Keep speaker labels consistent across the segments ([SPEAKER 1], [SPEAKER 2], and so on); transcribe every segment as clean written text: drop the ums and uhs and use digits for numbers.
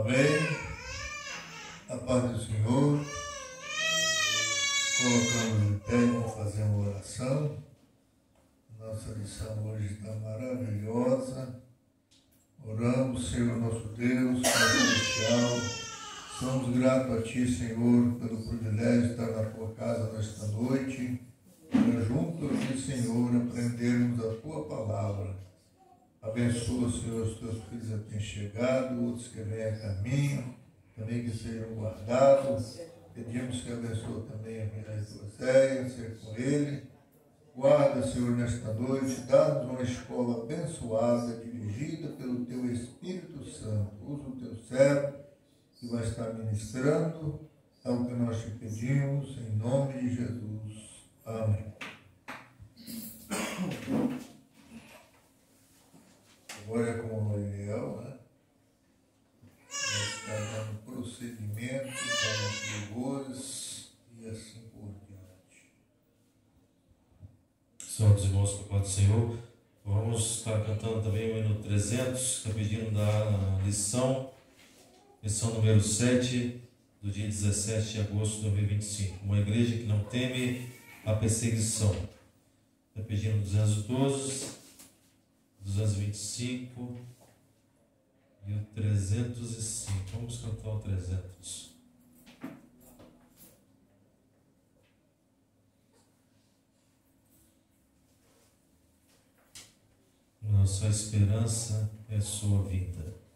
[SPEAKER 1] Amém. A paz do Senhor. Colocamos em pé e vamos fazer uma oração. Nossa lição hoje está maravilhosa. Oramos, Senhor nosso Deus, Pai celestial. Somos gratos a Ti, Senhor, pelo privilégio de estar na Tua casa nesta noite. Para junto a Ti, Senhor, aprendermos a Tua palavra. Abençoa, Senhor, os Teus filhos a Ti chegado, outros que vêm a caminho, também que sejam guardados. Pedimos que abençoe também a vida de José, ser com ele. Guarda, Senhor, nesta noite, dá-nos uma escola abençoada, dirigida pelo Teu Espírito Santo. Usa o Teu servo, que vai estar ministrando, é o que nós te pedimos, em nome de Jesus. Amém. Agora é com o Noel, né? Está dando prosseguimento para os louvores e assim por diante.
[SPEAKER 2] Senhores irmãos, com a paz do Senhor, vamos estar cantando também o hino 300, está pedindo da lição número 7, do dia 17 de agosto de 2025. Uma igreja que não teme a perseguição. Está pedindo 212, 225 e o 305. Vamos cantar o 300. Nossa esperança é sua vida.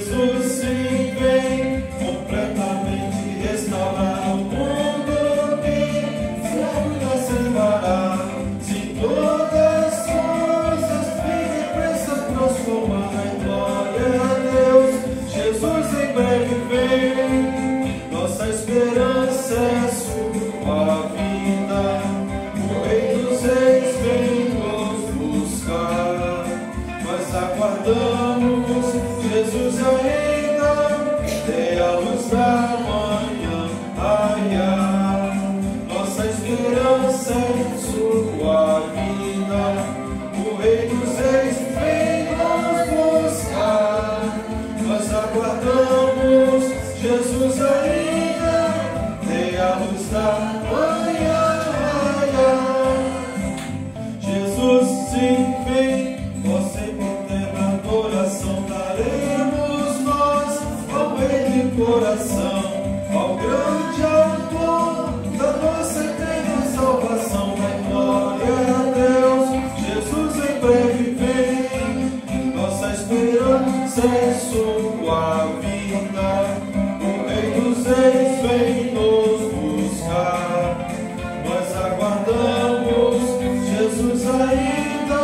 [SPEAKER 3] Jesus se vem completamente
[SPEAKER 2] breve vem, nossa esperança é sua vinda. O Rei dos Reis vem nos buscar. Nós aguardamos Jesus ainda, dê a luz da manhã raiar. Nossa esperança é sua vinda. O Rei dos Reis vem nos buscar. Nós aguardamos Jesus ainda, dê a luz da manhã raiar. Jesus sim vem, ó sempre eterna adoração daremos nós ao Rei de coração, ao grande autor da nossa eterna salvação. Dai glória a Deus, Jesus em breve vem, nossa esperança é sua vinda. O Rei dos Reis vem nos buscar. Nós aguardamos Jesus ainda,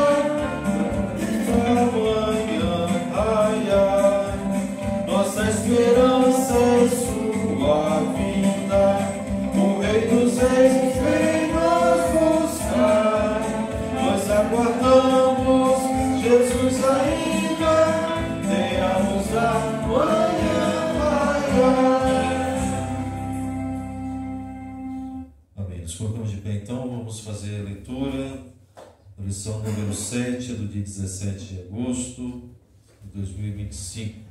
[SPEAKER 2] amanhã raiar. Nossa esperança é sua vinda. O Rei dos Reis vem nos buscar. Nós aguardamos Jesus ainda, dê a luz da manhã raiar. Amém. Nos colocamos de pé então, vamos fazer a leitura da lição número 7 do dia 17 de agosto de 2025.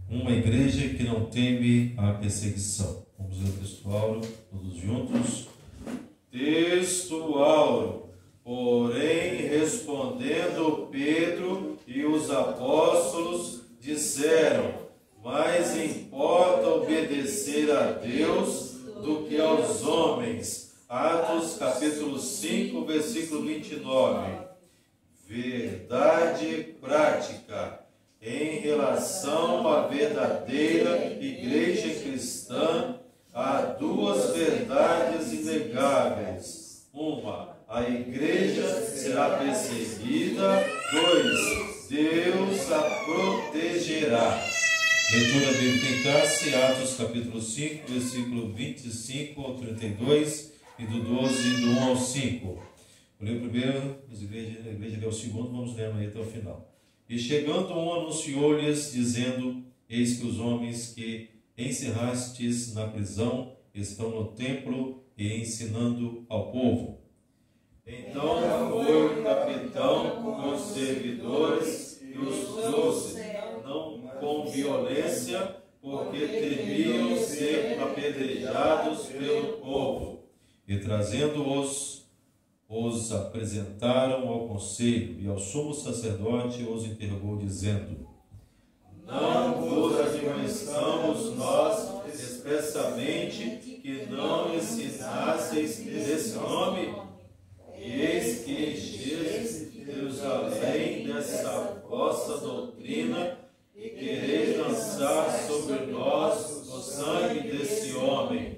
[SPEAKER 2] Uma igreja que não teme a perseguição. Vamos ler o texto áureo, todos juntos. Texto áureo. Porém, respondendo Pedro e os apóstolos, disseram: mais importa obedecer a Deus do que aos homens. Atos capítulo 5, versículo 29. Verdade prática. Em relação à verdadeira igreja cristã, há duas verdades inegáveis. Uma, a igreja será perseguida. 2, Deus a protegerá. Leitura bíblica em classe, Atos capítulo 5, versículo 25 ao 32 e do 12 do 1 ao 5. Vou ler o primeiro, a igreja lê o segundo, vamos lendo aí até o final. E chegando um, anunciou-lhes, dizendo: eis que os homens que encerrastes na prisão estão no templo e ensinando ao povo. Então foi o capitão com os servidores e os trouxe, não com violência, porque temiam ser apedrejados pelo povo. E trazendo-os, os apresentaram ao conselho, e ao sumo sacerdote os interrogou, dizendo: não vos admoestamos nós expressamente que não ensinasseis nesse nome? E eis que encheis Jerusalém dessa vossa doutrina, e quereis lançar sobre nós o sangue desse homem.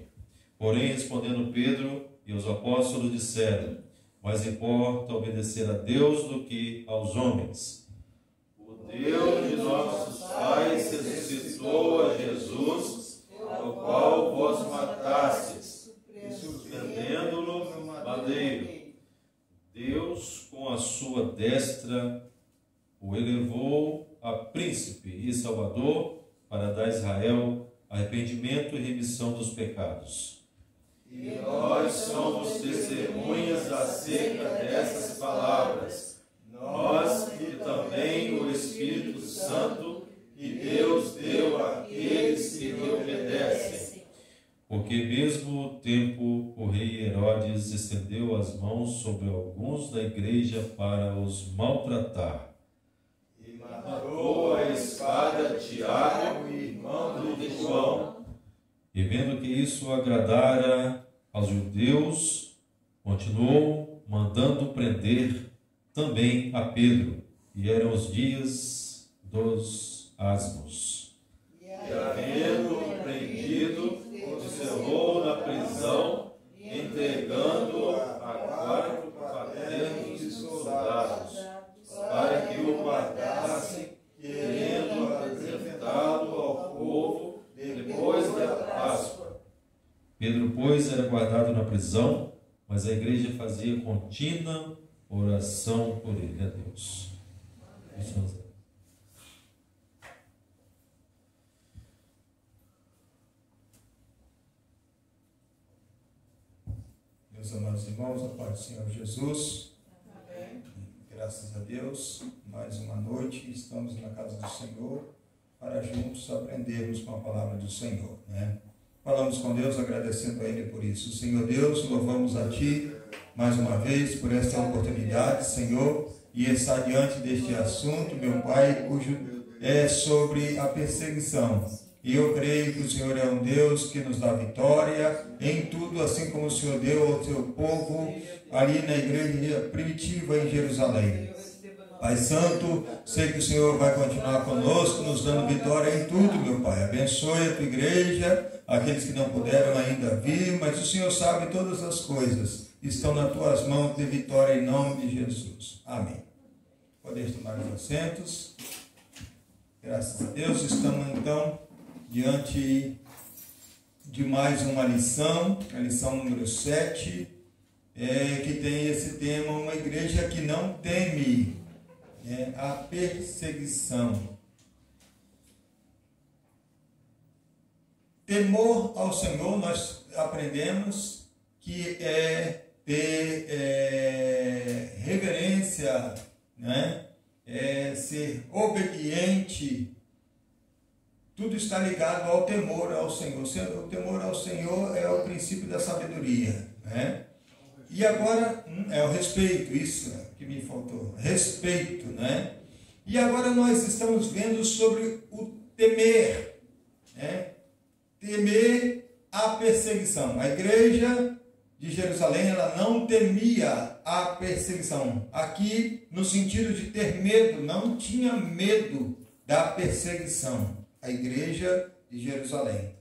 [SPEAKER 2] Porém, respondendo Pedro e os apóstolos, disseram: mais importa obedecer a Deus do que aos homens. O Deus de nossos pais ressuscitou a Jesus, ao qual vós matastes, suspendendo-lo no madeiro. Deus, com a sua destra, o elevou a príncipe e salvador para dar a Israel arrependimento e remissão dos pecados. E nós somos testemunhas acerca dessas palavras, nós e também o Espírito Santo que Deus deu àqueles que lhe obedecem. Porque mesmo o tempo o rei Herodes estendeu as mãos sobre alguns da igreja para os maltratar. E matou a espada Tiago, irmão de João. E vendo que isso agradara aos judeus, continuou mandando prender também a Pedro. E eram os dias dos asmos. E havendo prendido, o encerrou na prisão, entregando-o a 4 paternos soldados, para que o guardassem, querendo apresentá-lo ao povo Pedro, pois, era guardado na prisão, mas a igreja fazia contínua oração por ele, a Deus.
[SPEAKER 3] Meus amados irmãos, a paz do Senhor Jesus.
[SPEAKER 4] Amém.
[SPEAKER 3] Graças a Deus, mais uma noite, estamos na casa do Senhor para juntos aprendermos com a palavra do Senhor, né? Falamos com Deus agradecendo a Ele por isso. Senhor Deus, louvamos a Ti mais uma vez por esta oportunidade, Senhor, e estar diante deste assunto, meu Pai, cujo é sobre a perseguição. E eu creio que o Senhor é um Deus que nos dá vitória em tudo, assim como o Senhor deu ao seu povo ali na igreja primitiva em Jerusalém. Pai Santo, sei que o Senhor vai continuar conosco, nos dando vitória em tudo, meu Pai. Abençoe a tua igreja, aqueles que não puderam ainda vir, mas o Senhor sabe todas as coisas. Estão nas tuas mãos de vitória em nome de Jesus. Amém. Podeis tomar os assentos. Graças a Deus, estamos então diante de mais uma lição, a lição número 7, que tem esse tema, uma igreja que não teme a perseguição. Temor ao Senhor, nós aprendemos que é ter reverência, né? É ser obediente. Tudo está ligado ao temor ao Senhor. O temor ao Senhor é o princípio da sabedoria, né? E agora, é o respeito, isso que me faltou, respeito, né? E agora nós estamos vendo sobre o temer, né? Temer a perseguição. A igreja de Jerusalém, ela não temia a perseguição. Aqui, no sentido de ter medo, não tinha medo da perseguição. A igreja de Jerusalém.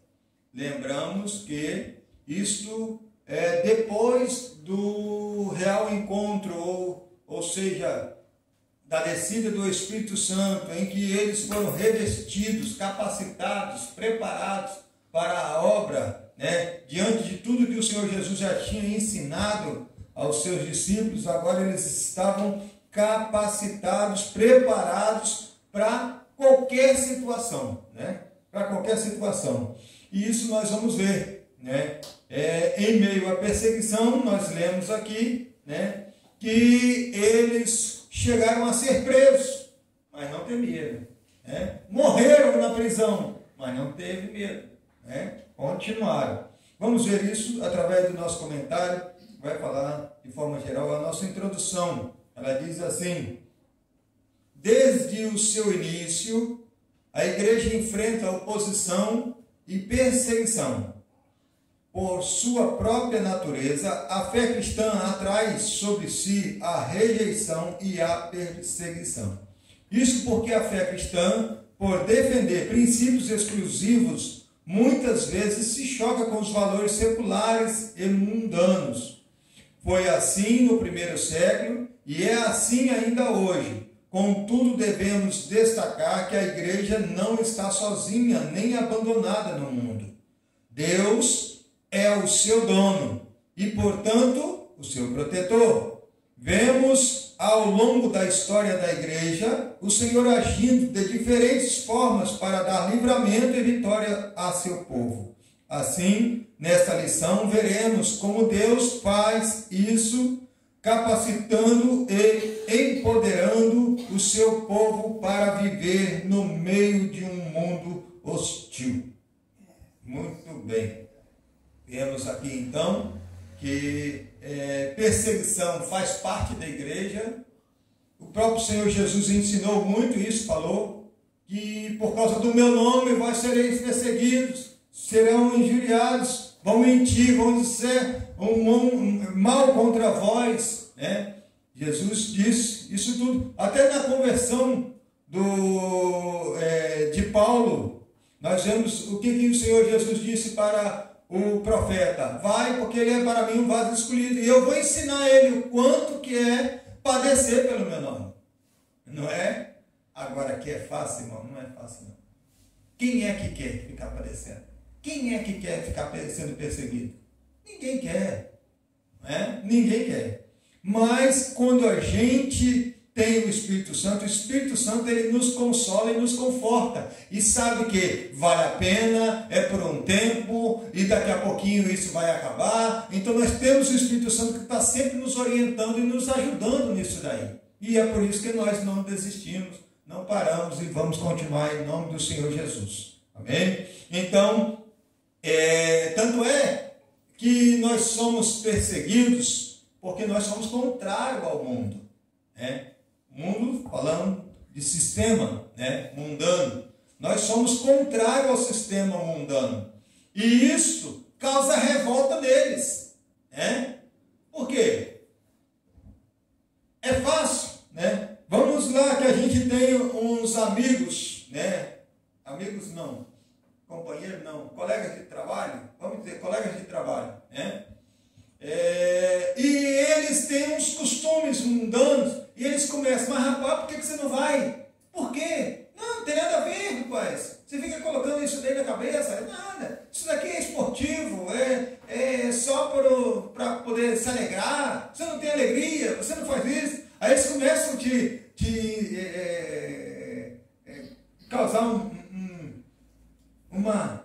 [SPEAKER 3] Lembramos que isto é depois do real encontro, ou seja, da descida do Espírito Santo, em que eles foram revestidos, capacitados, preparados para a obra, né? Diante de tudo que o Senhor Jesus já tinha ensinado aos seus discípulos, agora eles estavam capacitados, preparados para qualquer situação, né? Para qualquer situação. E isso nós vamos ver, né? Em meio à perseguição, nós lemos aqui, né? Que eles chegaram a ser presos, mas não temeram, né? Morreram na prisão, mas não teve medo, né? Continuaram. Vamos ver isso através do nosso comentário, vai falar de forma geral a nossa introdução. Ela diz assim: desde o seu início, a igreja enfrenta oposição e perseguição. Por sua própria natureza, a fé cristã atrai sobre si a rejeição e a perseguição. Isso porque a fé cristã, por defender princípios exclusivos, muitas vezes se choca com os valores seculares e mundanos. Foi assim no primeiro século e é assim ainda hoje. Contudo, devemos destacar que a igreja não está sozinha nem abandonada no mundo. Deus é o seu dono e, portanto, o seu protetor. Vemos ao longo da história da igreja o Senhor agindo de diferentes formas para dar livramento e vitória a seu povo. Assim, nesta lição, veremos como Deus faz isso, capacitando e empoderando o seu povo para viver no meio de um mundo hostil. Muito bem. Vemos aqui então que perseguição faz parte da igreja. O próprio Senhor Jesus ensinou muito isso, falou que por causa do meu nome vós sereis perseguidos, serão injuriados, vão mentir, vão dizer um mal contra vós, né? Jesus disse isso tudo. Até na conversão de Paulo, nós vemos o que o Senhor Jesus disse para o profeta: vai, porque ele é para mim um vaso escolhido, e eu vou ensinar ele o quanto que é padecer pelo meu nome. Não é? Agora que é fácil, irmão? Não é fácil, não. Quem é que quer ficar padecendo? Quem é que quer ficar sendo perseguido? Ninguém quer. Né? Ninguém quer. Mas quando a gente tem o Espírito Santo ele nos consola e nos conforta. E sabe que vale a pena, é por um tempo, e daqui a pouquinho isso vai acabar. Então nós temos o Espírito Santo que está sempre nos orientando e nos ajudando nisso daí. E é por isso que nós não desistimos, não paramos e vamos continuar em nome do Senhor Jesus. Amém? Então, tanto é que nós somos perseguidos porque nós somos contrários ao mundo. Né? Mundo, falando de sistema, né, mundano. Nós somos contrários ao sistema mundano. E isso causa revolta neles. Né? Por quê? É fácil. Né? Vamos lá que a gente tem uns amigos, né? Amigos não, companheiros não, colegas de trabalho, vamos dizer, colegas de trabalho. Né? E eles têm uns costumes mundanos. E eles começam, mas rapaz, por que você não vai? Por quê? Não tem nada a ver, rapaz. Você fica colocando isso daí na cabeça. Nada. Isso daqui é esportivo, é só para poder se alegrar. Você não tem alegria, você não faz isso. Aí eles começam a te causar uma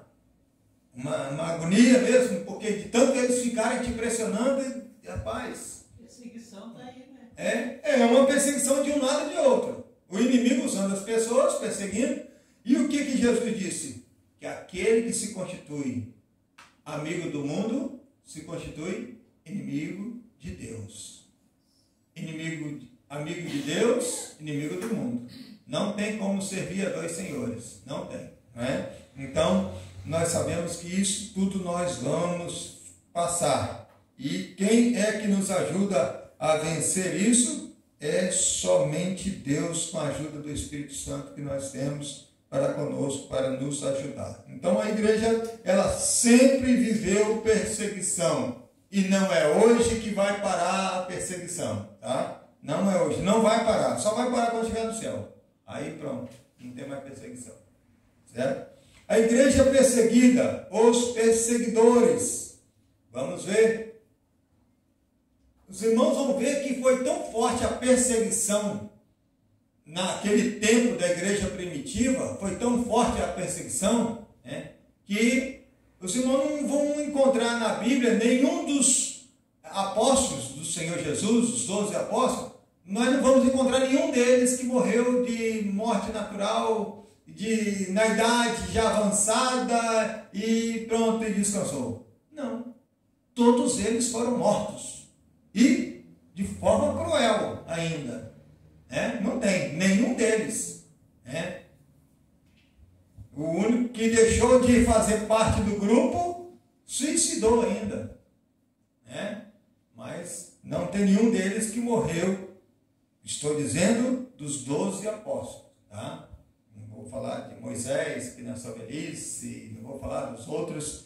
[SPEAKER 3] agonia mesmo, porque de tanto eles ficarem te pressionando, rapaz.
[SPEAKER 4] Perseguição está aí, né?
[SPEAKER 3] É uma perseguição de um lado e de outro. O inimigo usando as pessoas, perseguindo. E o que Jesus disse? Que aquele que se constitui amigo do mundo, se constitui inimigo de Deus. Amigo de Deus, inimigo do mundo. Não tem como servir a dois senhores. Não tem. Não é? Então, nós sabemos que isso tudo nós vamos passar. E quem é que nos ajuda a vencer isso? É somente Deus, com a ajuda do Espírito Santo que nós temos para conosco, para nos ajudar. Então a igreja, ela sempre viveu perseguição. E não é hoje que vai parar a perseguição. Tá? Não é hoje. Não vai parar. Só vai parar quando chegar no céu. Aí pronto. Não tem mais perseguição. Certo? A igreja perseguida, os perseguidores. Vamos ver. Os irmãos vão ver que foi tão forte a perseguição naquele tempo da igreja primitiva, foi tão forte a perseguição, né, que os irmãos não vão encontrar na Bíblia nenhum dos apóstolos do Senhor Jesus, os 12 apóstolos, nós não vamos encontrar nenhum deles que morreu de morte natural, na idade já avançada e pronto, e descansou. Não. Todos eles foram mortos. E de forma cruel ainda. Né? Não tem nenhum deles. Né? O único que deixou de fazer parte do grupo suicidou ainda. Né? Mas não tem nenhum deles que morreu. Estou dizendo dos 12 apóstolos. Tá? Não vou falar de Moisés, que na sua velhice, não vou falar dos outros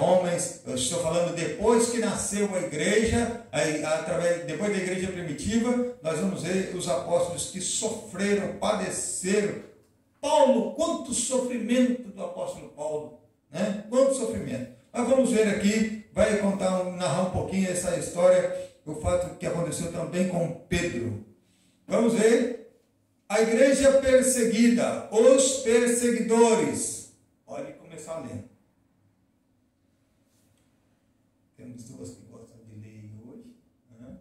[SPEAKER 3] homens. Eu estou falando depois que nasceu a igreja, depois da igreja primitiva, nós vamos ver os apóstolos que sofreram, padeceram. Paulo, quanto sofrimento do apóstolo Paulo, né? Quanto sofrimento. Mas vamos ver aqui, vai narrar um pouquinho essa história, o fato que aconteceu também com Pedro. Vamos ver a igreja perseguida, os perseguidores. Pode começar a ler. Temos duas que gostam de ler hoje. Né?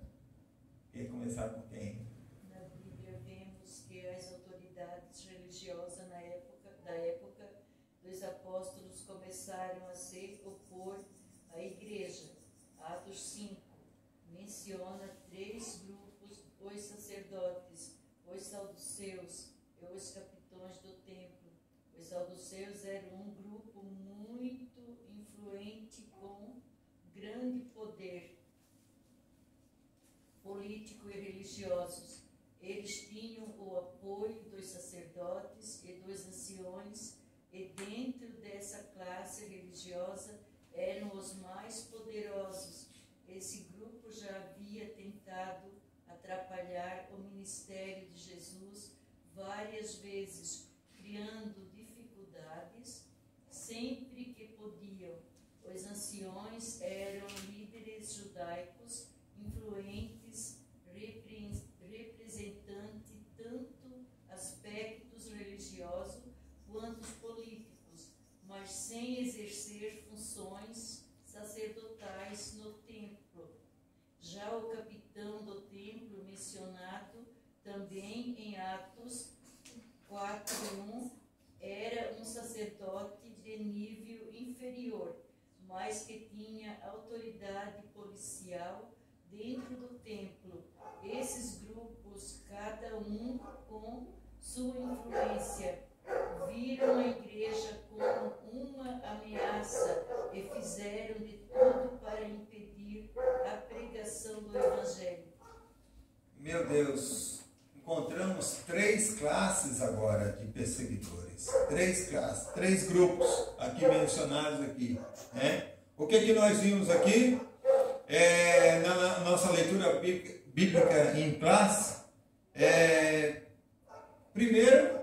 [SPEAKER 3] Quer começar com quem?
[SPEAKER 4] Na Bíblia vemos que as autoridades religiosas da época dos apóstolos começaram a se opor à igreja. Atos 5 menciona 3 grupos: os sacerdotes, os saduceus e os capitães do templo. Os saduceus eram um grupo muito influente com grande poder político e religiosos. Eles tinham o apoio dos sacerdotes e dos anciões, e dentro dessa classe religiosa eram os mais poderosos. Esse grupo já havia tentado atrapalhar o ministério de Jesus várias vezes, criando dificuldades, sempre Os anciões eram líderes judaicos influentes, representando tanto aspectos religiosos quanto políticos, mas sem exercer funções sacerdotais no templo. Já o capitão do templo mencionado também em Atos 4:1 era um sacerdote de nível inferior, mas que tinha autoridade policial dentro do templo. Esses grupos, cada um com sua influência, viram a igreja como uma ameaça e fizeram de tudo para impedir a pregação do Evangelho.
[SPEAKER 3] Meu Deus, encontramos 3 classes agora de perseguidores. 3 classes, 3 grupos aqui mencionados aqui, né? O que nós vimos aqui? Na nossa leitura bíblica em classe, primeiro,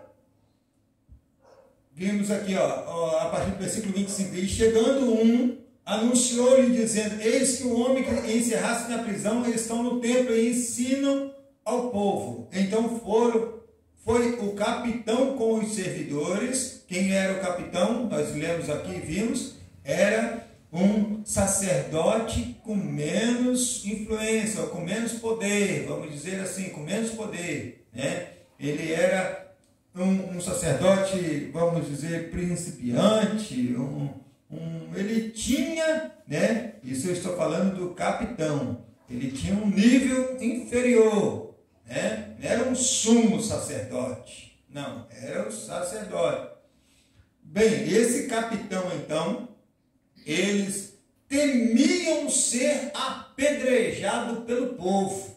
[SPEAKER 3] vimos aqui, a partir do versículo 25, e chegando anunciou-lhe dizendo, eis que o homem que encerrasse na prisão, eles estão no templo e ensinam ao povo. Então foi o capitão com os servidores. Quem era o capitão? Nós lemos aqui e vimos, era um sacerdote com menos influência, ou com menos poder, vamos dizer assim, com menos poder, né? Ele era um sacerdote, vamos dizer, principiante, ele tinha, né? Isso eu estou falando do capitão, ele tinha um nível inferior, né? Não era um sumo sacerdote, não, era o sacerdote. Bem, esse capitão então, eles temiam ser apedrejados pelo povo.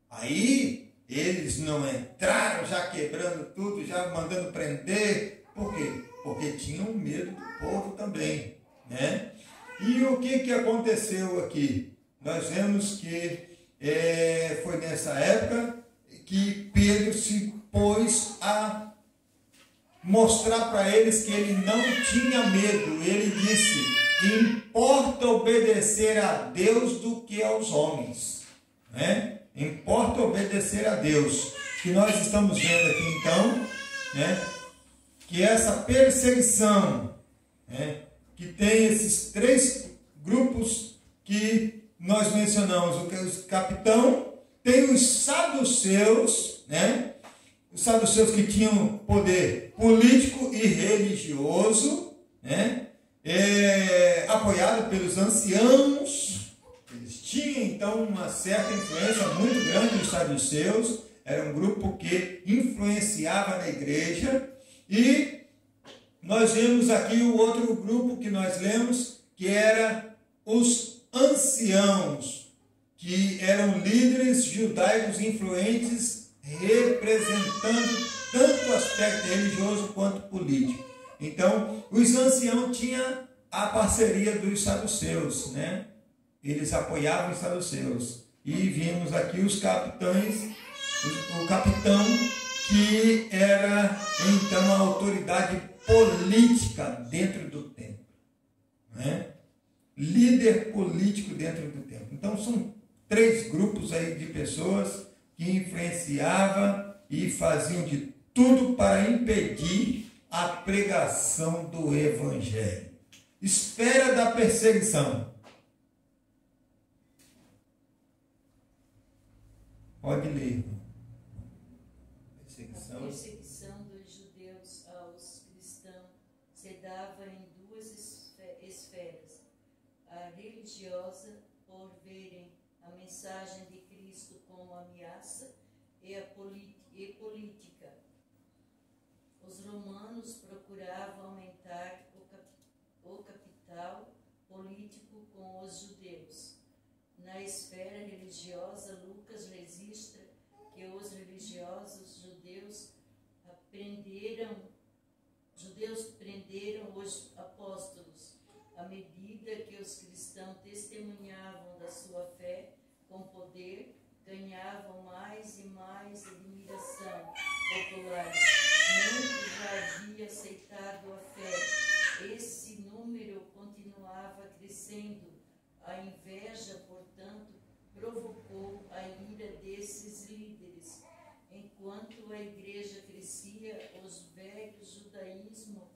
[SPEAKER 3] Aí eles não entraram já quebrando tudo, já mandando prender. Por quê? Porque tinham medo do povo também, né? E o que aconteceu aqui? Nós vemos que foi nessa época que Pedro se pôs a mostrar para eles que ele não tinha medo. Ele disse, importa obedecer a Deus do que aos homens, né? Importa obedecer a Deus. Que nós estamos vendo aqui então, né? Que essa perseguição, né? Que tem esses 3 grupos que nós mencionamos. O capitão, tem os saduceus, né? Os saduceus que tinham poder político e religioso, né? Apoiado pelos anciãos. Eles tinham então uma certa influência muito grande dos saduceus. Era um grupo que influenciava na igreja. E nós vemos aqui o outro grupo que nós lemos, que era os anciãos, que eram líderes judaicos influentes, representando tanto o aspecto religioso quanto político. Então, os anciãos tinham a parceria dos saduceus, né? Eles apoiavam os saduceus. E vimos aqui os capitães, o capitão que era então a autoridade política dentro do templo, né? Líder político dentro do templo. Então são 3 grupos aí de pessoas que influenciavam e faziam de tudo para impedir a pregação do Evangelho. Esfera da perseguição. Pode ler.
[SPEAKER 4] A perseguição dos judeus aos cristãos se dava em 2 esferas. A religiosa, por verem a mensagem de Cristo como ameaça, e a política. Os romanos procuravam aumentar o capital político com os judeus. Na esfera religiosa, Lucas registra que os religiosos judeus prenderam os apóstolos. À medida que os cristãos testemunhavam da sua fé com poder, ganhavam mais e mais admiração popular. Muitos já haviam aceitado a fé. Esse número continuava continuava crescendo. A inveja, portanto, provocou a ira desses líderes. Enquanto a igreja crescia, os velhos judaísmo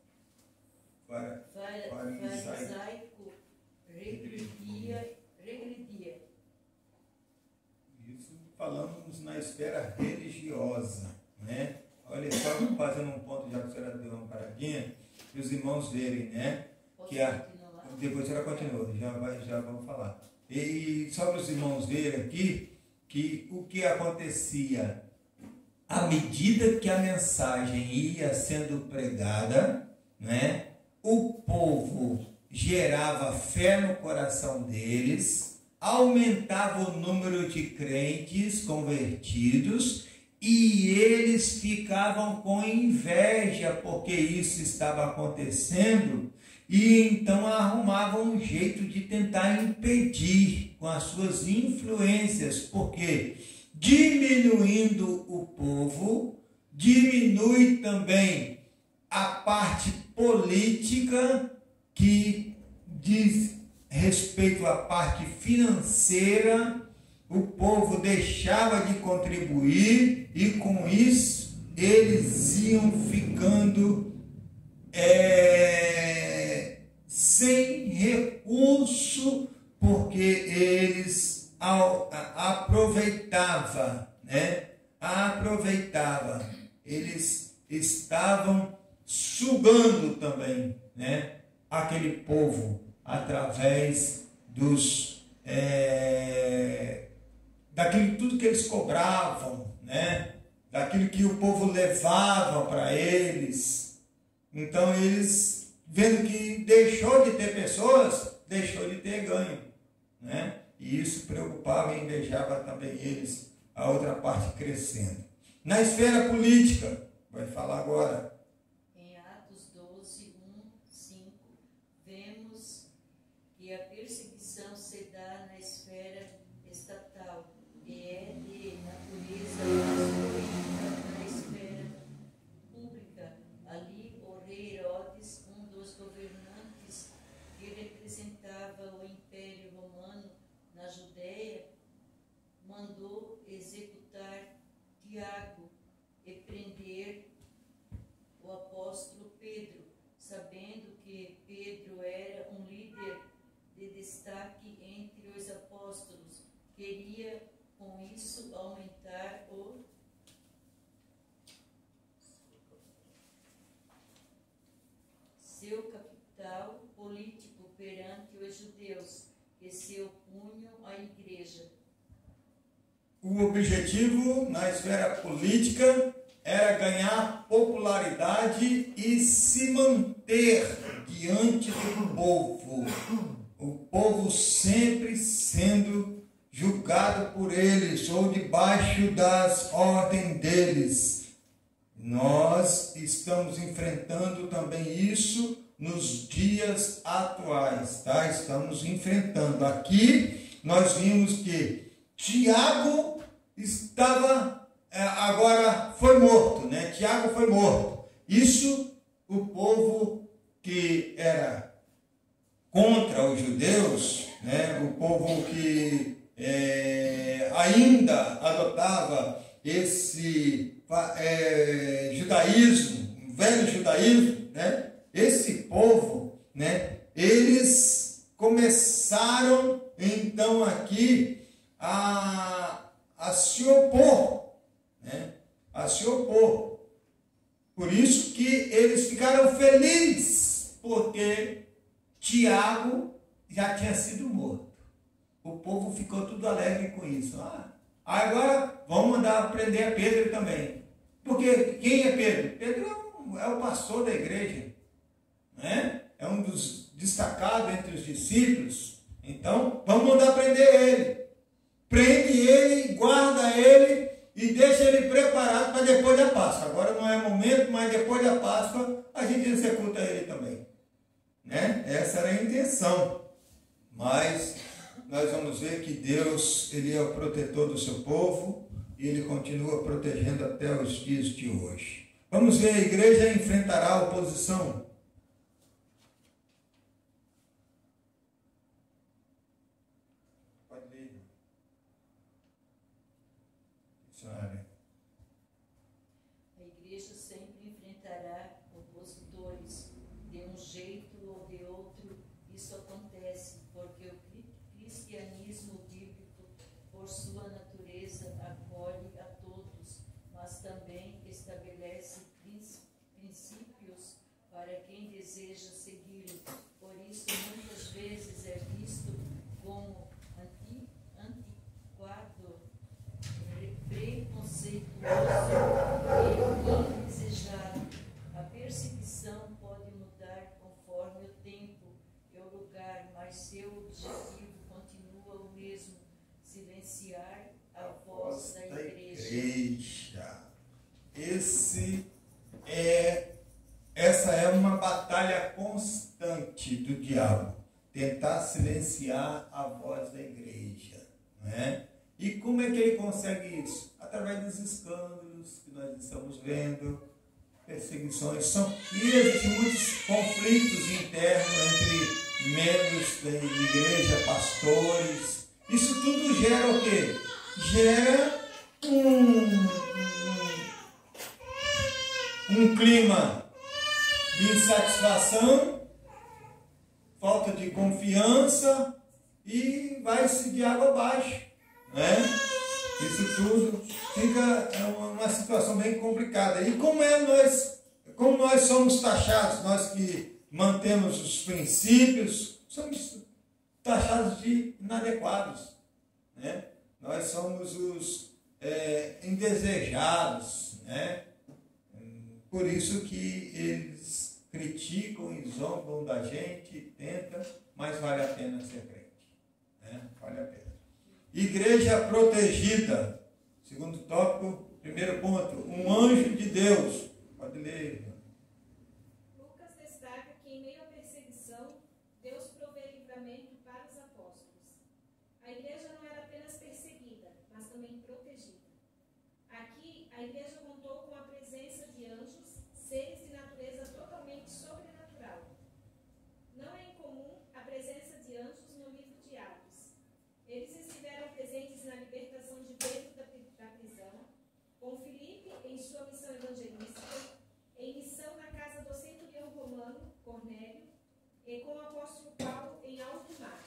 [SPEAKER 4] farisaico regredia.
[SPEAKER 3] Isso falamos na esfera religiosa, né? Olha só, fazendo um ponto, já que a senhora deu uma paradinha, para os irmãos verem, né? Depois a senhora continua, já vamos falar. E só para os irmãos verem aqui, que o que acontecia, à medida que a mensagem ia sendo pregada, né? O povo gerava fé no coração deles, aumentava o número de crentes convertidos e eles ficavam com inveja porque isso estava acontecendo e então arrumavam um jeito de tentar impedir com as suas influências, porque diminuindo o povo, diminui também a parte política que diz respeito à parte financeira. O povo deixava de contribuir e com isso eles iam ficando sem recurso, porque eles aproveitavam, né? Eles estavam sugando também, né? Aquele povo através daquilo tudo que eles cobravam, né? Daquilo que o povo levava para eles. Então eles, vendo que deixou de ter pessoas, deixou de ter ganho, né? E isso preocupava e invejava também eles, a outra parte crescendo. Na esfera política, vai falar agora.
[SPEAKER 4] Em Atos 12, 1, 5, vemos que a perseguição se dá na esfera estatal e é de natureza masculina na esfera pública. Ali o rei Herodes, um dos governantes que representava o Império Romano na Judéia, mandou executar Tiago e prender o apóstolo Pedro, sabendo que Pedro era um líder de destaque entre os apóstolos. Queria, com isso, aumentar o seu capital político perante os judeus, que se opunham à igreja.
[SPEAKER 3] O objetivo na esfera política era ganhar popularidade e se manter diante do povo. O povo sempre sendo julgado por eles ou debaixo das ordens deles. Nós estamos enfrentando também isso nos dias atuais, tá? Estamos enfrentando. Aqui nós vimos que Tiago agora foi morto, né? Tiago foi morto. Isso, o povo que era contra os judeus, né? O povo que ainda adotava esse judaísmo, velho judaísmo, né? Esse povo, né? Eles começaram então aqui a se opor, né? A se opor. Por isso que eles ficaram felizes, porque Tiago já tinha sido morto. O povo ficou tudo alegre com isso. Agora vamos mandar prender a Pedro também. Porque quem é Pedro? Pedro é o pastor da igreja, né? É um dos destacados entre os discípulos. Então vamos mandar prender ele. Prende ele, guarda ele e deixa ele preparado para depois da Páscoa. Agora não é momento, mas depois da Páscoa a gente executa ele também, né? Essa era a intenção. Mas nós vamos ver que Deus, ele é o protetor do seu povo e ele continua protegendo até os dias de hoje. Vamos ver, a igreja enfrentará a oposição. ler. Dicionário.
[SPEAKER 4] A igreja sempre enfrentará opositores. De um jeito ou de outro, isso acontece, porque o cristianismo bíblico, por sua natureza, acolhe a todos, mas também estabelece princípios para quem deseja segui-lo. Por isso, muitas vezes é visto como antiquado, preconceituoso e indesejado. A perseguição pode mudar conforme o tempo e o lugar, mas seu objetivo continua o mesmo: silenciar a voz da igreja.
[SPEAKER 3] Essa é uma batalha constante do diabo, tentar silenciar a voz da igreja, não é? E como é que ele consegue isso? Através dos escândalos que nós estamos vendo, perseguições, e existem muitos conflitos internos entre membros da igreja, pastores. Isso tudo gera o quê? Gera um clima de insatisfação, falta de confiança e vai-se de água abaixo, né? Isso tudo fica uma situação bem complicada. E como nós somos taxados, nós que mantemos os princípios, somos taxados de inadequados, né? Nós somos os indesejados, né? Por isso que eles criticam e zombam da gente, tentam, mas vale a pena ser crente, né? Vale a pena. Igreja protegida. Segundo tópico, primeiro ponto, um anjo de Deus. Pode ler.
[SPEAKER 5] Lucas destaca que em meio à perseguição, Deus provê livramento para os apóstolos. A igreja não era apenas perseguida, mas também protegida. Aqui, a igreja contou com a presença de anjos, seres de natureza totalmente sobrenatural. Não é incomum a presença de anjos no livro de Atos. Eles estiveram presentes na libertação de Pedro da prisão, com Filipe em sua missão evangelística, em missão na casa do centurião romano, Cornélio, e com o apóstolo Paulo em alto mar.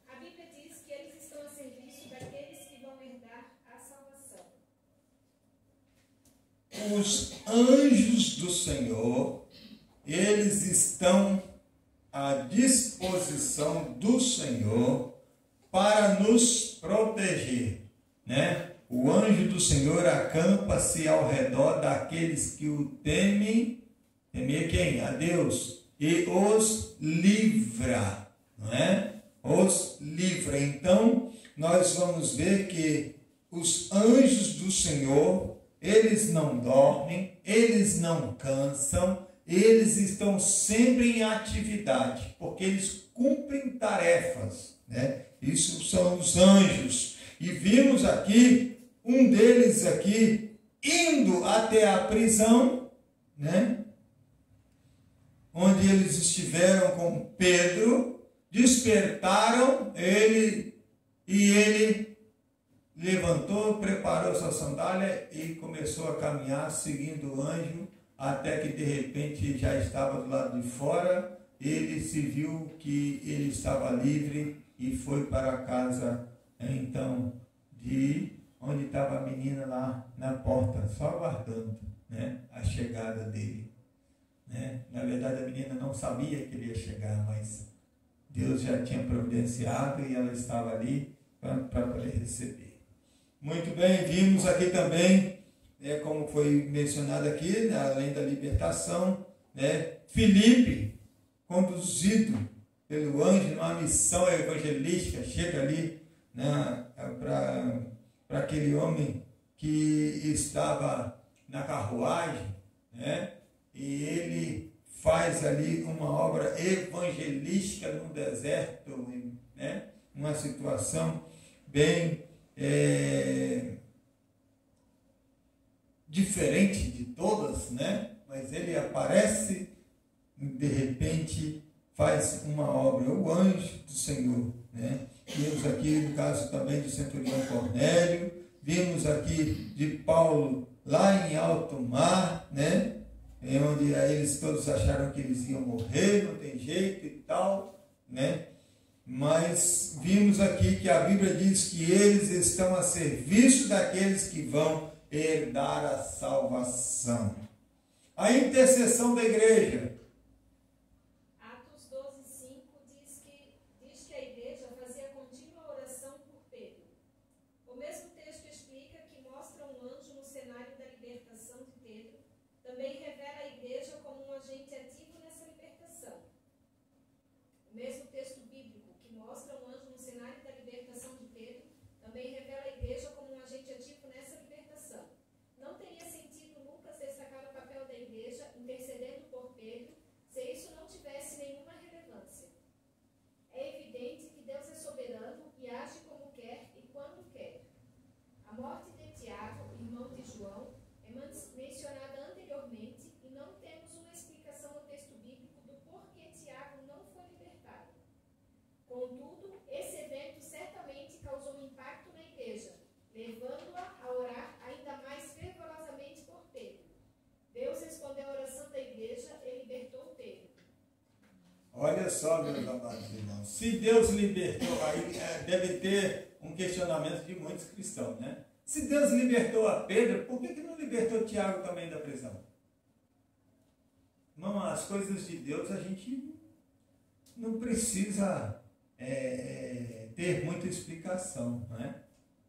[SPEAKER 5] A Bíblia diz que eles estão a serviço daqueles que vão herdar a salvação.
[SPEAKER 3] Os anjos do Senhor, eles estão à disposição do Senhor para nos proteger, né? O anjo do Senhor acampa-se ao redor daqueles que o temem, temer quem? A Deus, e os livra, não é? Os livra. Então, nós vamos ver que os anjos do Senhor, eles não dormem, eles não cansam, eles estão sempre em atividade, porque eles cumprem tarefas, né? Isso são os anjos. E vimos aqui um deles aqui indo até a prisão, né? Onde eles estiveram com Pedro, despertaram ele e ele levantou, preparou sua sandália e começou a caminhar seguindo o anjo, até que de repente já estava do lado de fora. Ele se viu que ele estava livre e foi para a casa, então, de onde estava a menina lá na porta, só aguardando, né, a chegada dele, né? Na verdade, a menina não sabia que ele ia chegar, mas Deus já tinha providenciado e ela estava ali para poder receber. Muito bem, vimos aqui também, né, como foi mencionado aqui, né, além da libertação, né, Filipe, conduzido pelo anjo numa missão evangelística, chega ali, né, para aquele homem que estava na carruagem, né, e ele faz ali uma obra evangelística no deserto, né, uma situação bem diferente de todas, né, mas ele aparece, de repente faz uma obra, o anjo do Senhor, né? vimos aqui no caso também do centurião Cornélio, vimos aqui de Paulo lá em alto mar, né? Onde eles todos acharam que eles iam morrer, não tem jeito e tal, né? Mas vimos aqui que a Bíblia diz que eles estão a serviço daqueles que vão herdar a salvação. A intercessão da igreja.
[SPEAKER 5] Atos 12:5 diz que a igreja fazia contínua oração por Pedro. O mesmo texto explica que mostra um anjo no cenário da libertação de Pedro, também revela a igreja como um agente ativo nessa libertação. O mesmo texto bíblico que mostra um anjo no cenário da libertação de Pedro, também revela a igreja como um agente ativo nessa libertação. Não teria sentido Lucas destacar o papel da igreja intercedendo por Pedro se isso não tivesse nenhuma relevância. É evidente que Deus é soberano e age como quer e quando quer. A morte de Tiago, irmão de João, é mencionada anteriormente e não temos uma explicação no texto bíblico do porquê Tiago não foi libertado. Contudo, esse evento certamente causou um impacto na igreja, levando-a a orar ainda mais fervorosamente por Pedro. Deus respondeu a oração da igreja e libertou Pedro.
[SPEAKER 3] Olha só, meus amados irmãos, se Deus libertou, aí deve ter um questionamento de muitos cristãos, né? Se Deus libertou a Pedro, por que não libertou Tiago também da prisão? Não, as coisas de Deus a gente não precisa ter muita explicação, né?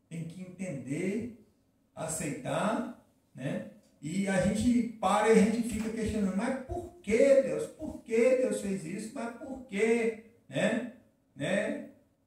[SPEAKER 3] Tem que entender, aceitar, né? E a gente para e a gente fica questionando, mas por que Deus? Por que Deus fez isso? Mas por quê? Né?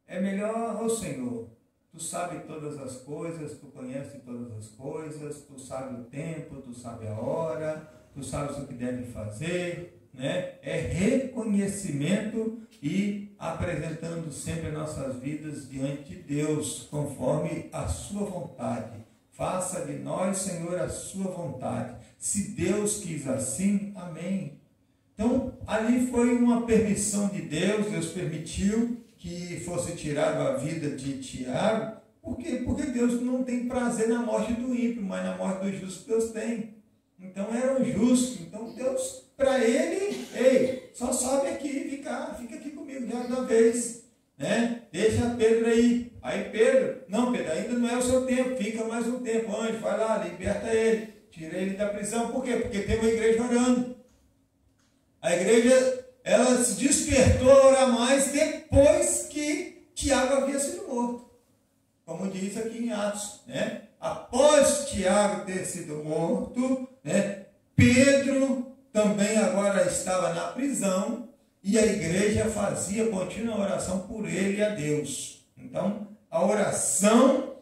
[SPEAKER 3] É melhor, Senhor, tu sabes todas as coisas, tu conheces todas as coisas, tu sabes o tempo, tu sabes a hora, tu sabes o que deve fazer, né? É reconhecimento e apresentando sempre nossas vidas diante de Deus, conforme a sua vontade. Faça de nós, Senhor, a sua vontade. Se Deus quis assim, amém. Então, ali foi uma permissão de Deus, Deus permitiu que fosse tirado a vida de Tiago. Por quê? Porque Deus não tem prazer na morte do ímpio, mas na morte do justo Deus tem. Então era um justo. Então Deus, para ele, ei, só sobe aqui, fica aqui comigo já de uma vez. Né? Deixa Pedro aí. Aí Pedro, não Pedro, ainda não é o seu tempo, fica mais um tempo, anjo, vai lá, liberta ele, tira ele da prisão. Por quê? Porque tem uma igreja orando. A igreja, ela se despertou a orar mais depois que Tiago havia sido morto. Como diz aqui em Atos, né? Após Tiago ter sido morto, né? Pedro também agora estava na prisão e a igreja fazia contínua oração por ele e a Deus. Então, a oração,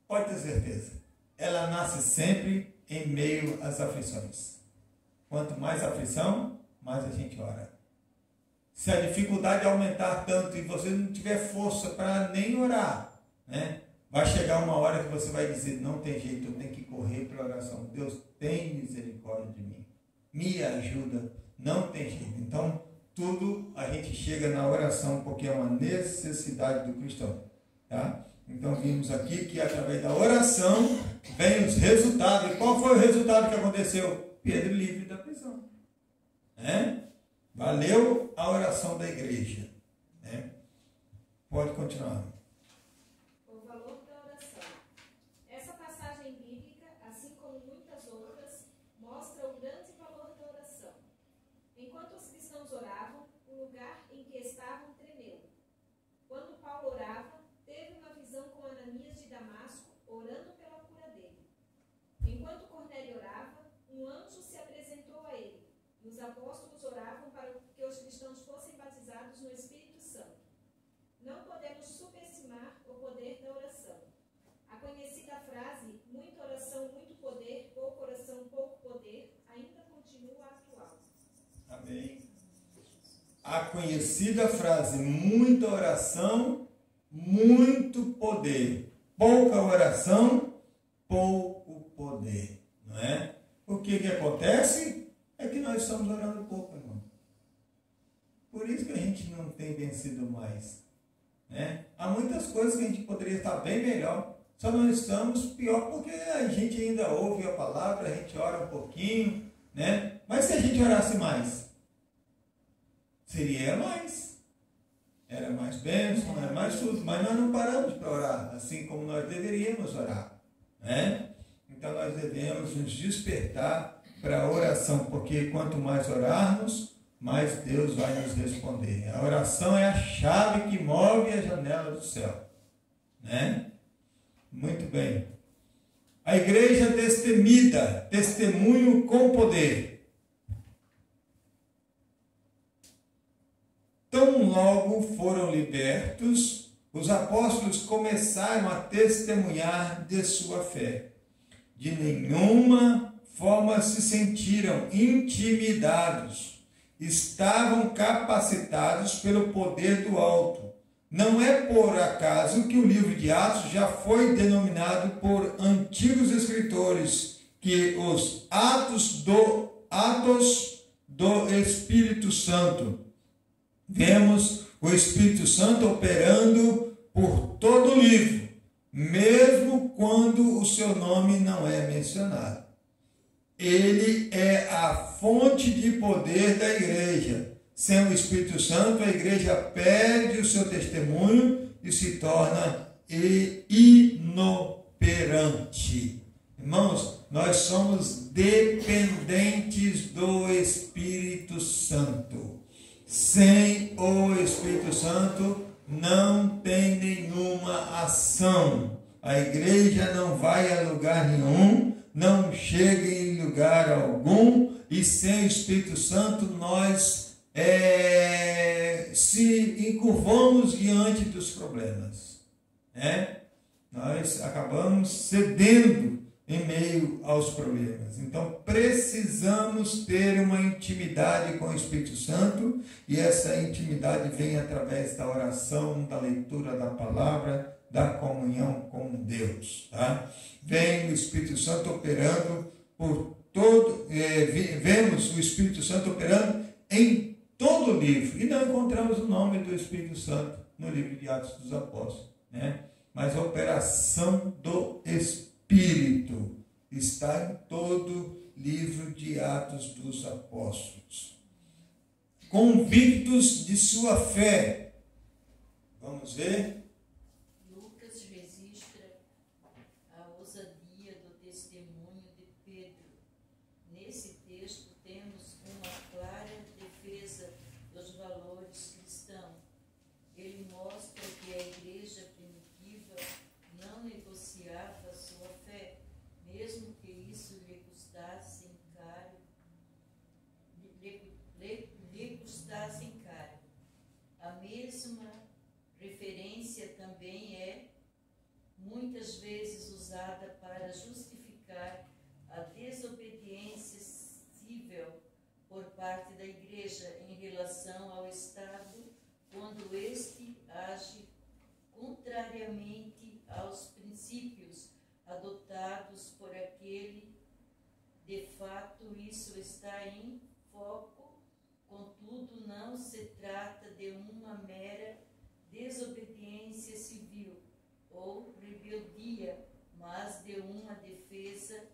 [SPEAKER 3] pode ter certeza, ela nasce sempre em meio às aflições. Quanto mais aflição, mais a gente ora. Se a dificuldade aumentar tanto e você não tiver força para nem orar, né? Vai chegar uma hora que você vai dizer, não tem jeito, eu tenho que correr para a oração. Deus tem misericórdia de mim. Me ajuda. Não tem jeito. Então, tudo a gente chega na oração porque é uma necessidade do cristão. Tá? Então, vimos aqui que através da oração vem os resultados. E qual foi o resultado que aconteceu? Pedro livre da prisão. Né? Valeu a oração da igreja. Né? Pode continuar.
[SPEAKER 5] Orando pela cura dele. Enquanto Cornélio orava, um anjo se apresentou a ele, e os apóstolos oravam para que os cristãos fossem batizados no Espírito Santo. Não podemos subestimar o poder da oração. A conhecida frase, muita oração, muito poder, pouca oração, pouco poder, ainda continua atual.
[SPEAKER 3] Amém. A conhecida frase, muita oração, muito poder. Pouca oração, pouco poder, não é? O que acontece é que nós estamos orando pouco, irmão. Por isso que a gente não tem vencido mais, né? Há muitas coisas que a gente poderia estar bem melhor, só não estamos pior porque a gente ainda ouve a palavra, a gente ora um pouquinho, né? Mas se a gente orasse mais, seria mais. Era mais bênção, era mais tudo, mas nós não paramos para orar, assim como nós deveríamos orar, né? Então nós devemos nos despertar para a oração, porque quanto mais orarmos, mais Deus vai nos responder. A oração é a chave que move a janela do céu, né? Muito bem. A igreja destemida, testemunho com poder. Tão logo foram libertos, os apóstolos começaram a testemunhar de sua fé. De nenhuma forma se sentiram intimidados. Estavam capacitados pelo poder do alto. Não é por acaso que o livro de Atos já foi denominado por antigos escritores que os Atos do Espírito Santo. Vemos o Espírito Santo operando por todo o livro, mesmo quando o seu nome não é mencionado. Ele é a fonte de poder da igreja. Sem o Espírito Santo, a igreja perde o seu testemunho e se torna inoperante. Irmãos, nós somos dependentes do Espírito Santo. Sem o Espírito Santo, não tem nenhuma ação. A igreja não vai a lugar nenhum, não chega em lugar algum, e sem o Espírito Santo nós se encurvamos diante dos problemas, né? Nós acabamos cedendo em meio aos problemas. Então precisamos ter uma intimidade com o Espírito Santo, e essa intimidade vem através da oração, da leitura da palavra, da comunhão com Deus, tá? Vem o Espírito Santo operando por todo, vemos o Espírito Santo operando em todo o livro, e não encontramos o nome do Espírito Santo no livro de Atos dos Apóstolos, né? Mas a operação do Espírito está em todo livro de Atos dos Apóstolos. Convictos de sua fé. Vamos ver?
[SPEAKER 4] Lucas registra a ousadia do testemunho de Pedro. Nesse texto temos uma clara defesa dos valores cristãos. Ele mostra que a igreja primitiva não negociava sua fé, mesmo que isso lhe custasse caro. A mesma referência também é muitas vezes usada para justificar a desobediência civil por parte da igreja em relação ao Estado, quando este age contrariamente aos princípios adotados por aquele. De fato, isso está em foco, contudo, não se trata de uma mera desobediência civil ou rebeldia, mas de uma defesa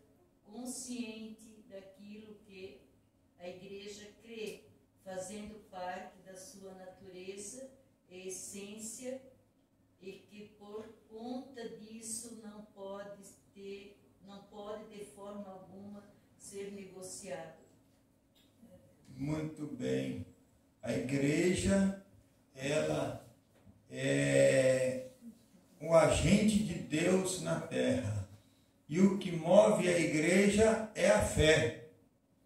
[SPEAKER 4] consciente daquilo que a igreja crê, fazendo parte da sua natureza e essência, e que por conta disso não pode de forma alguma ser negociado.
[SPEAKER 3] Muito bem. A igreja, ela é o agente de Deus na terra. E o que move a igreja é a fé.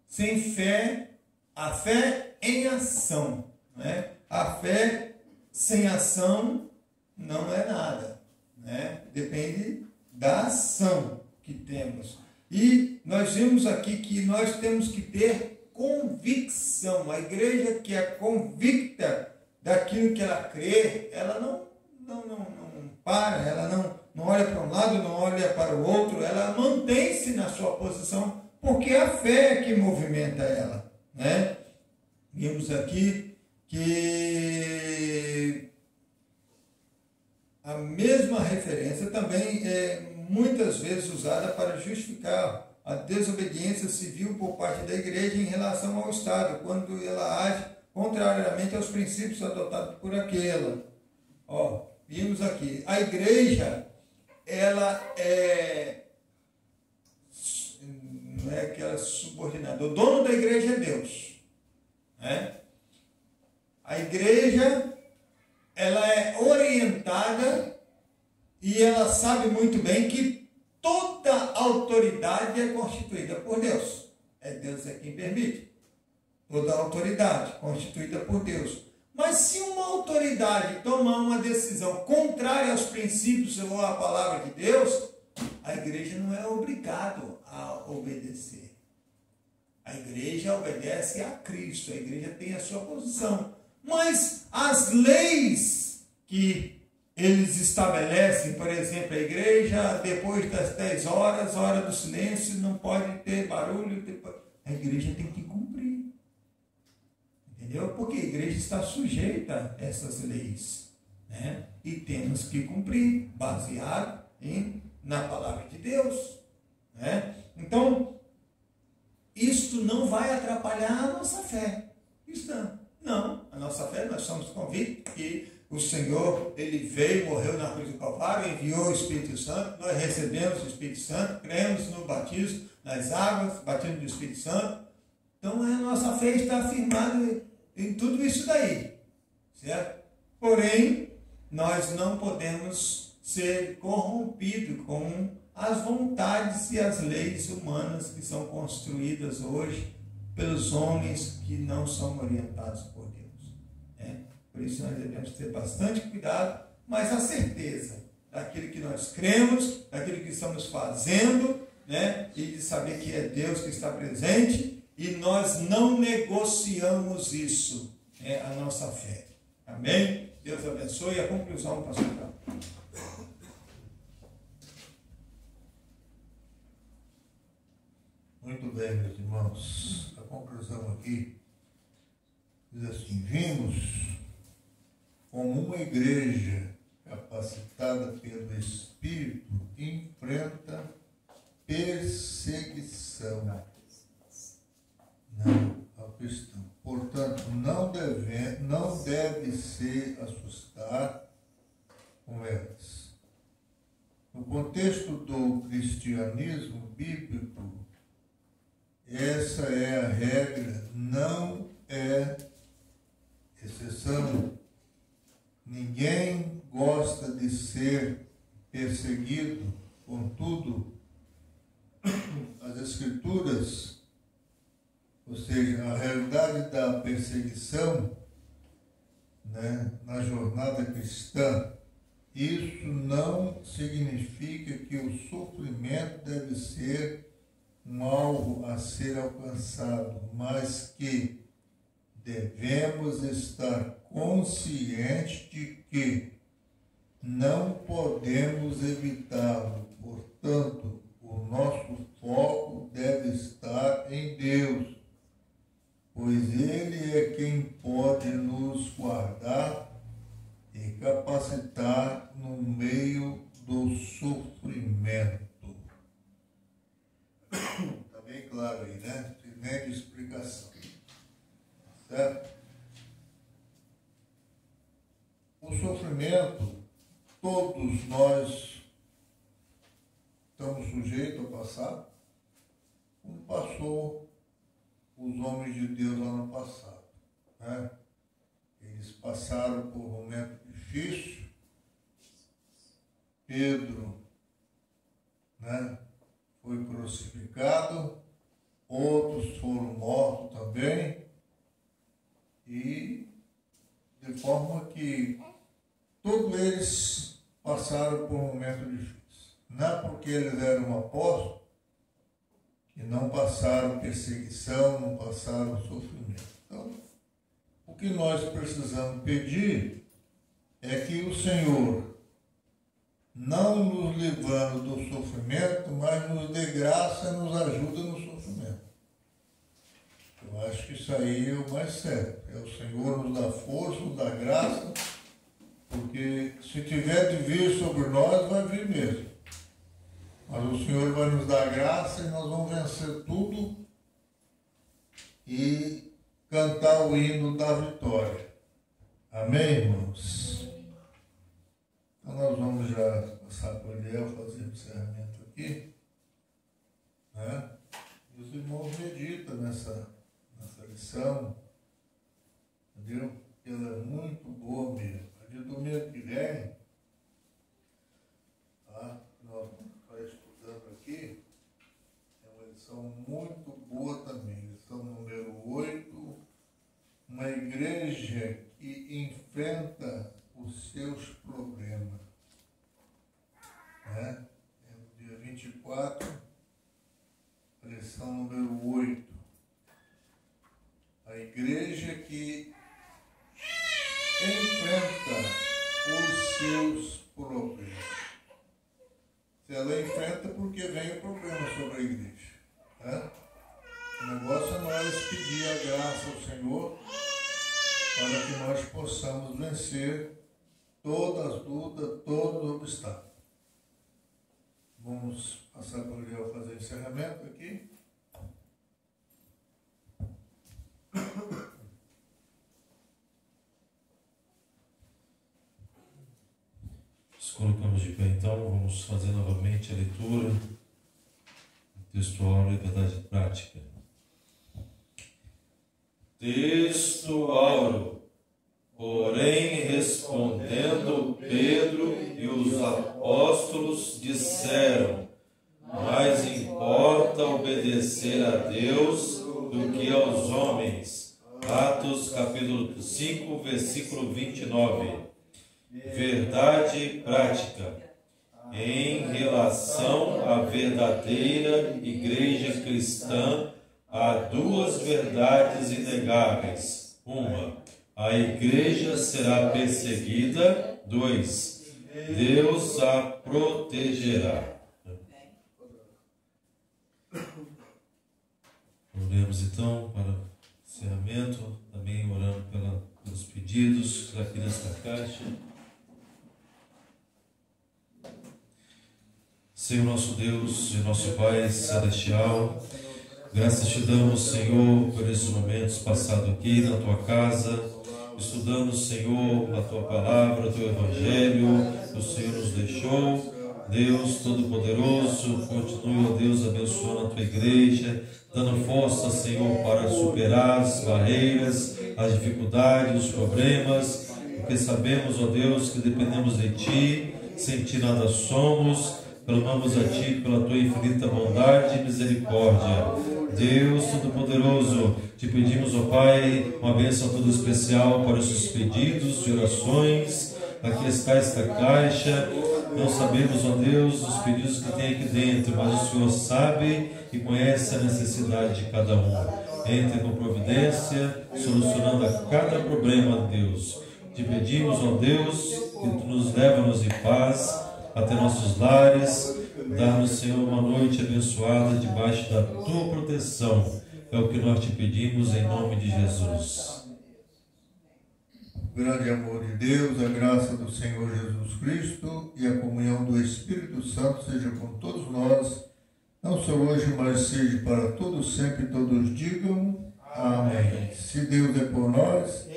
[SPEAKER 3] Sem fé, a fé em ação, né? A fé sem ação não é nada, né? Depende da ação que temos. E nós vimos aqui que nós temos que ter convicção. A igreja que é convicta daquilo que ela crê, ela não para, ela não olha para um lado, não olha para o outro, ela mantém-se na sua posição, porque é a fé que movimenta ela, né? Vimos aqui que também é muitas vezes usada para justificar a desobediência civil por parte da igreja em relação ao Estado, quando ela age contrariamente aos princípios adotados por aquela. Ó, vimos aqui, a igreja, ela não é aquela subordinada, o dono da igreja é Deus, né? A igreja, ela é orientada e ela sabe muito bem que toda autoridade é constituída por Deus. É Deus quem permite. Toda autoridade constituída por Deus. Mas se uma autoridade tomar uma decisão contrária aos princípios ou à palavra de Deus, a igreja não é obrigada a obedecer. A igreja obedece a Cristo, a igreja tem a sua posição. Mas as leis que eles estabelecem, por exemplo, a igreja, depois das 10 horas, hora do silêncio, não pode ter barulho, a igreja tem que cumprir. Entendeu? Porque a igreja está sujeita a essas leis, né? E temos que cumprir, baseado na palavra de Deus, né? Então, isto não vai atrapalhar a nossa fé. Isso não. A nossa fé, nós somos convictos que o Senhor, Ele veio, morreu na cruz do Calvário, enviou o Espírito Santo, nós recebemos o Espírito Santo, cremos no batismo nas águas, batismo do Espírito Santo. Então, a nossa fé está firmada em tudo isso daí, certo? Porém, nós não podemos ser corrompidos com as vontades e as leis humanas que são construídas hoje pelos homens que não são orientados por Deus, né? Por isso nós devemos ter bastante cuidado, mas a certeza daquilo que nós cremos, daquilo que estamos fazendo, né? E de saber que é Deus que está presente e nós não negociamos isso, a nossa fé. Amém? Deus abençoe. A conclusão, pastor Carlos.
[SPEAKER 1] Muito bem, meus irmãos. A conclusão aqui diz assim: vimos como uma igreja capacitada pelo Espírito enfrenta perseguição. Não, a questão. Portanto, não deve se assustar com elas. No contexto do cristianismo bíblico, essa é a regra, não é exceção. Ninguém gosta de ser perseguido, contudo, as Escrituras, ou seja, a realidade da perseguição, né, na jornada cristã, isso não significa que o sofrimento deve ser um alvo a ser alcançado, mas que devemos estar conscientes de que não podemos evitá-lo. Portanto, o nosso foco deve estar em Deus, pois Ele é quem pode nos guardar e capacitar no meio do sofrimento. Está bem claro aí, né? Sem nem de explicação. Certo? O sofrimento, todos nós estamos sujeitos a passar, como passou os homens de Deus lá no passado, né? Eles passaram por um momento difícil. Pedro, né, foi crucificado, outros foram mortos também, e de forma que todos eles passaram por um momento difícil. Não é porque eles eram apóstolos que não passaram perseguição, não passaram sofrimento. Então, o que nós precisamos pedir é que o Senhor, não nos livrando do sofrimento, mas nos dê graça e nos ajuda no sofrimento. Eu acho que isso aí é o mais certo. É o Senhor nos dá força, nos dá graça Porque se tiver de vir sobre nós, vai vir mesmo. Mas o Senhor vai nos dar graça e nós vamos vencer tudo e cantar o hino da vitória. Amém, irmãos? Então nós vamos já passar para o Eliel fazer o encerramento aqui. Né? E os irmãos meditam nessa lição. Entendeu? Ela é muito boa mesmo. A de domingo que vem, tá? Nós vamos estar estudando aqui. É uma lição muito boa também. Lição número 8. Uma igreja que enfrenta os seus problemas. Né? É no dia 24, a lição número 8. A igreja que enfrenta os seus problemas. Se ela enfrenta, porque vem o problema sobre a igreja. Né? O negócio é nós pedir a graça ao Senhor para que nós possamos vencer todas as lutas, todos os obstáculos. Vamos passar para o Eliel fazer encerramento aqui.
[SPEAKER 2] Nos colocamos de pé então, vamos fazer novamente a leitura do texto áureo e verdade prática. Texto áureo. Porém, respondendo Pedro e os apóstolos disseram: mais importa obedecer a Deus do que aos homens. Atos capítulo 5, versículo 29. Verdade prática. Em relação à verdadeira igreja cristã, há duas verdades inegáveis. Uma, a igreja será perseguida. 2, Deus a protegerá. Oremos então para o encerramento, também orando pelos pedidos aqui nesta caixa. Senhor nosso Deus e nosso Pai Celestial, graças te damos, Senhor, por esses momentos passados aqui na Tua casa, estudando, Senhor, a Tua palavra, o Teu Evangelho, o Senhor nos deixou. Deus Todo-Poderoso, continue, ó Deus, abençoando a Tua igreja, dando força, Senhor, para superar as barreiras, as dificuldades, os problemas, porque sabemos, ó Deus, que dependemos de Ti, sem Ti nada somos. Clamamos a Ti pela Tua infinita bondade e misericórdia. Deus Todo-Poderoso, te pedimos, ó Pai, uma bênção toda especial para os seus pedidos e orações. Aqui está esta caixa. Não sabemos, ó Deus, os pedidos que tem aqui dentro, mas o Senhor sabe e conhece a necessidade de cada um. Entre com providência, solucionando a cada problema, Deus. Te pedimos, ó Deus, que Tu nos leva-nos em paz até nossos lares, dar-nos, Senhor, uma noite abençoada debaixo da Tua proteção. É o que nós te pedimos em nome de Jesus.
[SPEAKER 1] O grande amor de Deus, a graça do Senhor Jesus Cristo e a comunhão do Espírito Santo seja com todos nós, não só hoje, mas seja para todos sempre, todos digam amém. Se Deus é por nós,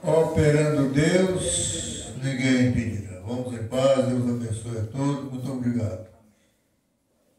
[SPEAKER 1] operando Deus, ninguém impedirá. Vamos em paz, Deus abençoe a todos. Muito obrigado.